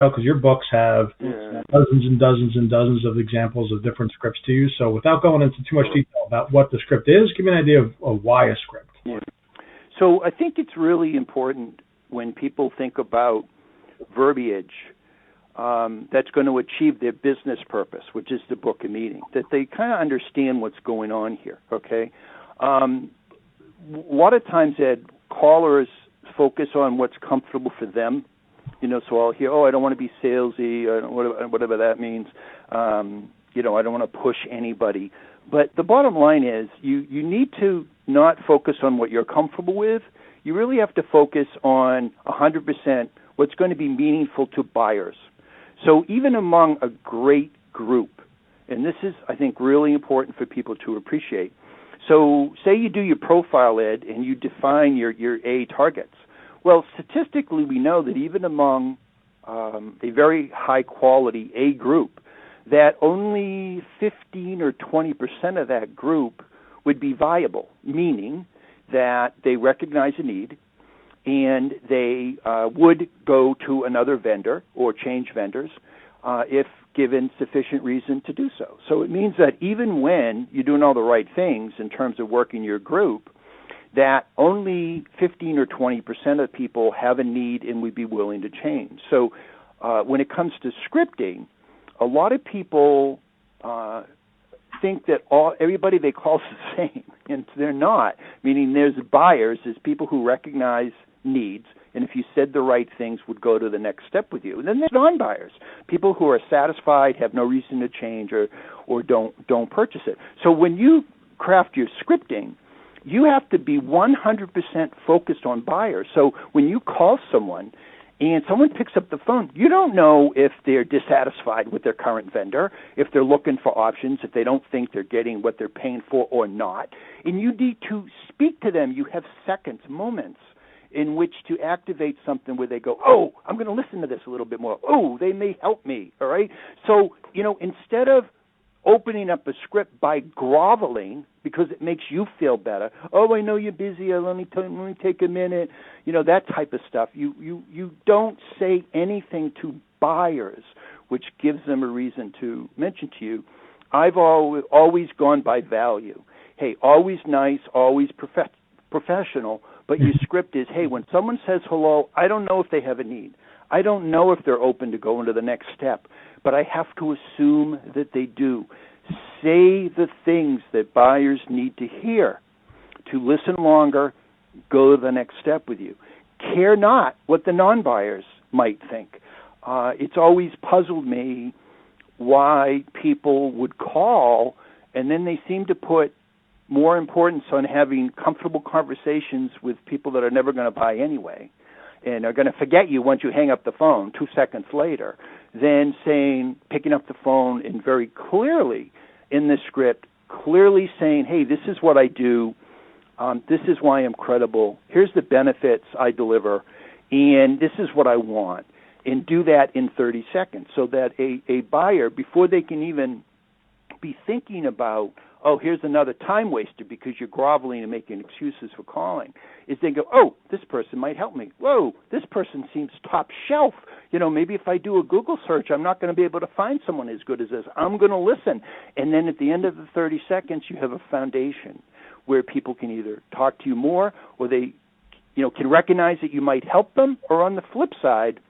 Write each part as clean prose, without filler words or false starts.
because your books have dozens and dozens and dozens of examples of different scripts to use. So without going into too much detail about what the script is, give me an idea of why a script. Yeah. So I think it's really important when people think about verbiage that's going to achieve their business purpose, which is to book a meeting, that they kind of understand what's going on here, okay? A lot of times, Ed, callers focus on what's comfortable for them. So I'll hear, I don't want to be salesy, whatever that means. I don't want to push anybody. But the bottom line is you need to not focus on what you're comfortable with. You really have to focus on 100% what's going to be meaningful to buyers. So even among a great group, and this is, I think, really important for people to appreciate. So say you do your profile, Ed, and you define your A targets. Well, statistically, we know that even among a very high-quality A group, that only 15 or 20% of that group would be viable, meaning that they recognize a need and they would go to another vendor or change vendors if given sufficient reason to do so. So it means that even when you're doing all the right things in terms of working your group, that only 15 or 20% of people have a need and would be willing to change. So when it comes to scripting, a lot of people think that everybody they call is the same, and they're not. Meaning there's buyers, there's people who recognize needs, and if you said the right things, would go to the next step with you. And then there's non-buyers, people who are satisfied, have no reason to change, or don't purchase it. So when you craft your scripting, you have to be 100% focused on buyers. So when you call someone and someone picks up the phone, you don't know if they're dissatisfied with their current vendor, if they're looking for options, if they don't think they're getting what they're paying for or not. And you need to speak to them. You have seconds, moments in which to activate something where they go, I'm going to listen to this a little bit more. They may help me, all right? So, instead of opening up a script by groveling because it makes you feel better. I know you're busy. Let me take a minute. That type of stuff. You don't say anything to buyers, which gives them a reason to mention to you. I've always gone by value. Hey, always nice, always professional, but your script is, hey, when someone says hello, I don't know if they have a need. I don't know if they're open to going to the next step, but I have to assume that they do. Say the things that buyers need to hear to listen longer, go to the next step with you. Care not what the non-buyers might think. It's always puzzled me why people would call and then they seem to put more importance on having comfortable conversations with people that are never going to buy anyway and are going to forget you once you hang up the phone 2 seconds later, than picking up the phone and very clearly in the script, clearly saying, hey, this is what I do, this is why I'm credible, here's the benefits I deliver, and this is what I want. And do that in 30 seconds so that a buyer, before they can even be thinking about, here's another time waster because you're groveling and making excuses for calling, is they go, this person might help me. Whoa, this person seems top shelf. Maybe if I do a Google search, I'm not going to be able to find someone as good as this. I'm going to listen. And then at the end of the 30 seconds, you have a foundation where people can either talk to you more or they can recognize that you might help them, or on the flip side,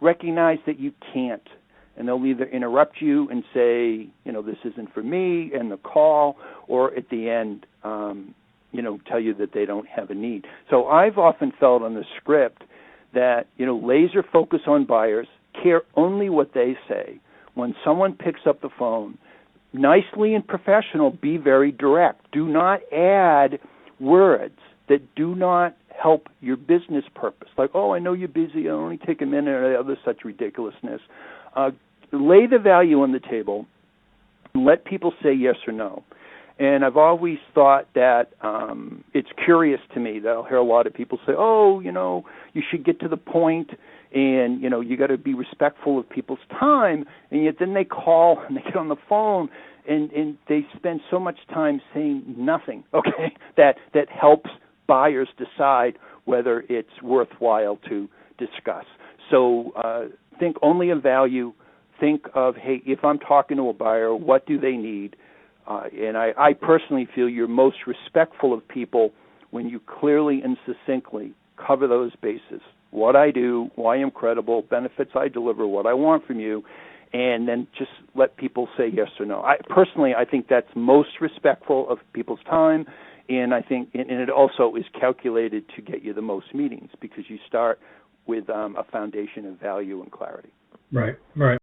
recognize that you can't. And they'll either interrupt you and say, this isn't for me, and the call, or at the end, tell you that they don't have a need. So I've often felt on the script that, laser focus on buyers, care only what they say. When someone picks up the phone, nicely and professional, be very direct. Do not add words that do not help your business purpose. Like, I know you're busy, I'll only take a minute, or other such ridiculousness. Lay the value on the table and let people say yes or no. And I've always thought that it's curious to me that I'll hear a lot of people say, you should get to the point and, you got to be respectful of people's time. And yet then they call and they get on the phone and they spend so much time saying nothing, okay, that helps buyers decide whether it's worthwhile to discuss. So think only of value. Think of, hey, if I'm talking to a buyer, what do they need? And I personally feel you're most respectful of people when you clearly and succinctly cover those bases. What I do, why I'm credible, benefits I deliver, what I want from you, and then just let people say yes or no. I think that's most respectful of people's time, and I think and it also is calculated to get you the most meetings because you start with a foundation of value and clarity. Right.